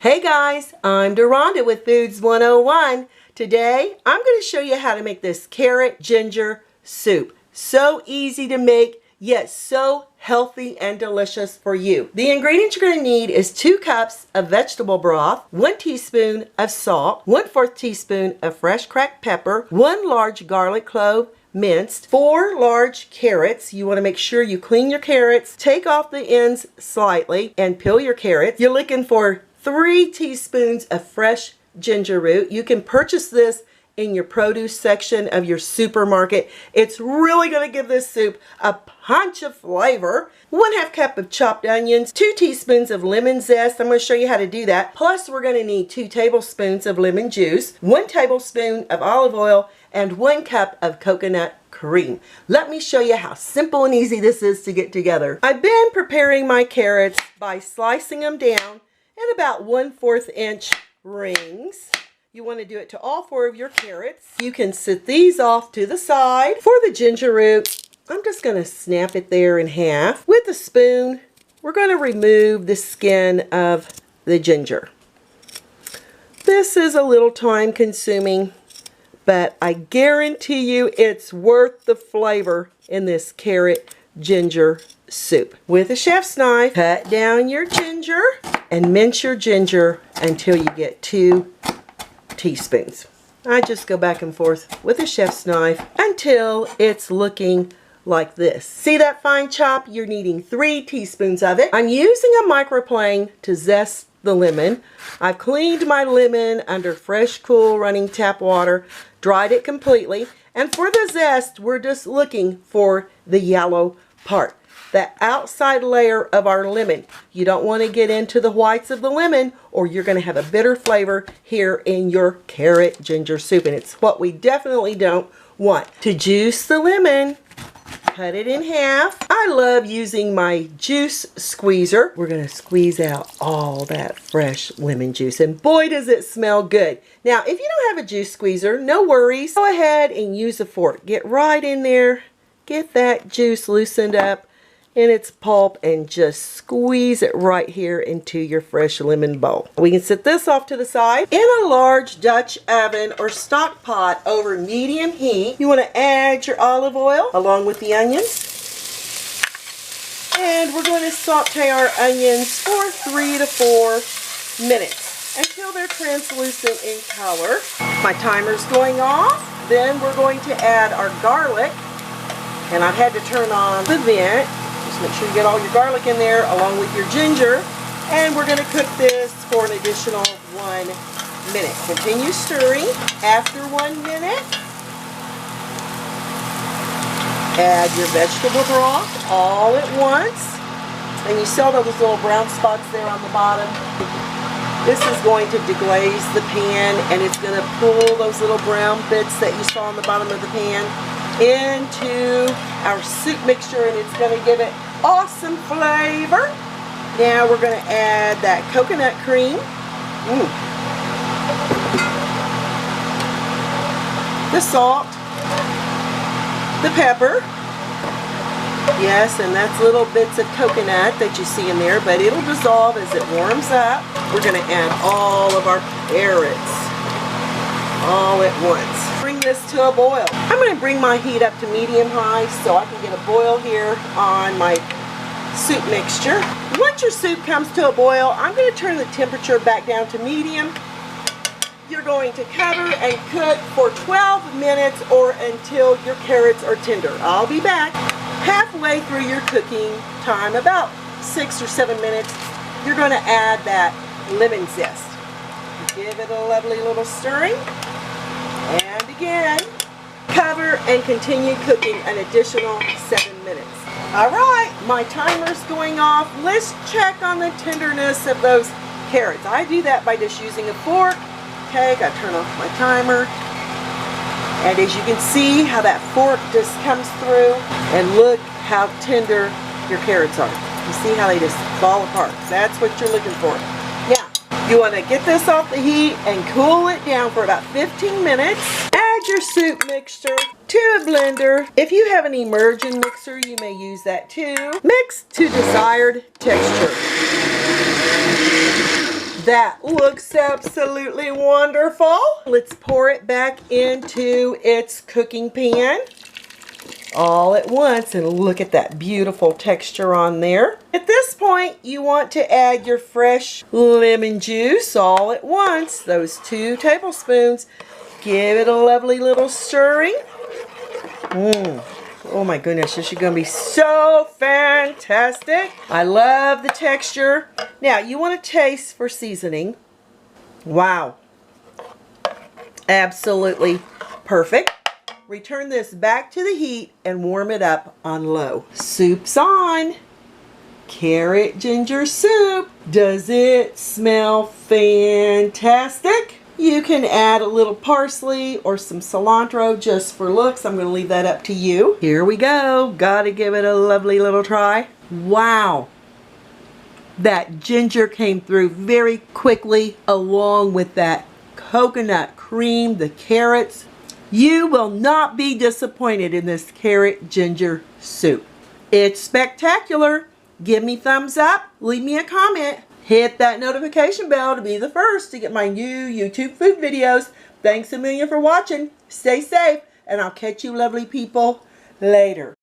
Hey guys, I'm Deronda with Foods 101. Today, I'm going to show you how to make this carrot ginger soup. So easy to make, yet so healthy and delicious for you. The ingredients you're going to need is 2 cups of vegetable broth, 1 teaspoon of salt, 1/4 teaspoon of fresh cracked pepper, 1 large garlic clove, minced, 4 large carrots. You want to make sure you clean your carrots, take off the ends slightly, and peel your carrots. You're looking for 3 teaspoons of fresh ginger root. You can purchase this in your produce section of your supermarket. It's really going to give this soup a punch of flavor. 1/2 cup of chopped onions, 2 teaspoons of lemon zest. I'm going to show you how to do that. Plus, we're going to need 2 tablespoons of lemon juice, 1 tablespoon of olive oil, and 1 cup of coconut cream. Let me show you how simple and easy this is to get together. I've been preparing my carrots by slicing them down in about 1/4 inch rings. You want to do it to all 4 of your carrots. You can set these off to the side. For the ginger root, I'm just going to snap it there in half. With a spoon, we're going to remove the skin of the ginger. This is a little time consuming, but I guarantee you it's worth the flavor in this carrot ginger soup. With a chef's knife, cut down your ginger and mince your ginger until you get 2 teaspoons. I just go back and forth with a chef's knife until it's looking like this. See that fine chop? You're needing 3 teaspoons of it. I'm using a microplane to zest the lemon. I've cleaned my lemon under fresh, cool, running tap water, dried it completely, and for the zest, we're just looking for the yellow part, the outside layer of our lemon. You don't want to get into the whites of the lemon or you're going to have a bitter flavor here in your carrot ginger soup, and it's what we definitely don't want. To juice the lemon, cut it in half. I love using my juice squeezer. We're going to squeeze out all that fresh lemon juice, and boy does it smell good. Now if you don't have a juice squeezer, no worries. Go ahead and use a fork. Get right in there, get that juice loosened up in its pulp, and just squeeze it right here into your fresh lemon bowl. We can set this off to the side. In a large Dutch oven or stock pot over medium heat, you want to add your olive oil along with the onions. And we're going to saute our onions for 3 to 4 minutes until they're translucent in color. My timer's going off. Then we're going to add our garlic, and I've had to turn on the vent. Make sure you get all your garlic in there along with your ginger, and we're going to cook this for an additional 1 minute. Continue stirring. After 1 minute, add your vegetable broth all at once, and you see all those little brown spots there on the bottom. This is going to deglaze the pan, and it's going to pull those little brown bits that you saw on the bottom of the pan into our soup mixture, and it's going to give it awesome flavor. Now we're going to add that coconut cream. The salt, the pepper. Yes, and that's little bits of coconut that you see in there, but it'll dissolve as it warms up. We're going to add all of our carrots all at once. Bring this to a boil. I'm going to bring my heat up to medium-high so I can get a boil here on my soup mixture. Once your soup comes to a boil, I'm going to turn the temperature back down to medium. You're going to cover and cook for 12 minutes or until your carrots are tender. I'll be back. Halfway through your cooking time, about 6 or 7 minutes, you're going to add that lemon zest. Give it a lovely little stirring. And again, cover and continue cooking an additional 7 minutes. Alright, my timer's going off. Let's check on the tenderness of those carrots. I do that by just using a fork. Okay, I turn off my timer. And as you can see how that fork just comes through, and look how tender your carrots are. You see how they just fall apart. That's what you're looking for. You want to get this off the heat and cool it down for about 15 minutes. Add your soup mixture to a blender. If you have an immersion mixer, you may use that too. Mix to desired texture. That looks absolutely wonderful. Let's pour it back into its cooking pan all at once, and look at that beautiful texture on there. At this point, you want to add your fresh lemon juice all at once, those 2 tablespoons. Give it a lovely little stirring. Oh my goodness, this is going to be so fantastic. I love the texture. Now, you want to taste for seasoning. Wow. Absolutely perfect. Return this back to the heat and warm it up on low. Soup's on. Carrot ginger soup. Does it smell fantastic? You can add a little parsley or some cilantro just for looks. I'm going to leave that up to you. Here we go. Gotta give it a lovely little try. Wow. That ginger came through very quickly along with that coconut cream, the carrots. You will not be disappointed in this carrot ginger soup. It's spectacular. Give me thumbs up. Leave me a comment. Hit that notification bell to be the first to get my new YouTube food videos. Thanks a million for watching. Stay safe, and I'll catch you lovely people later.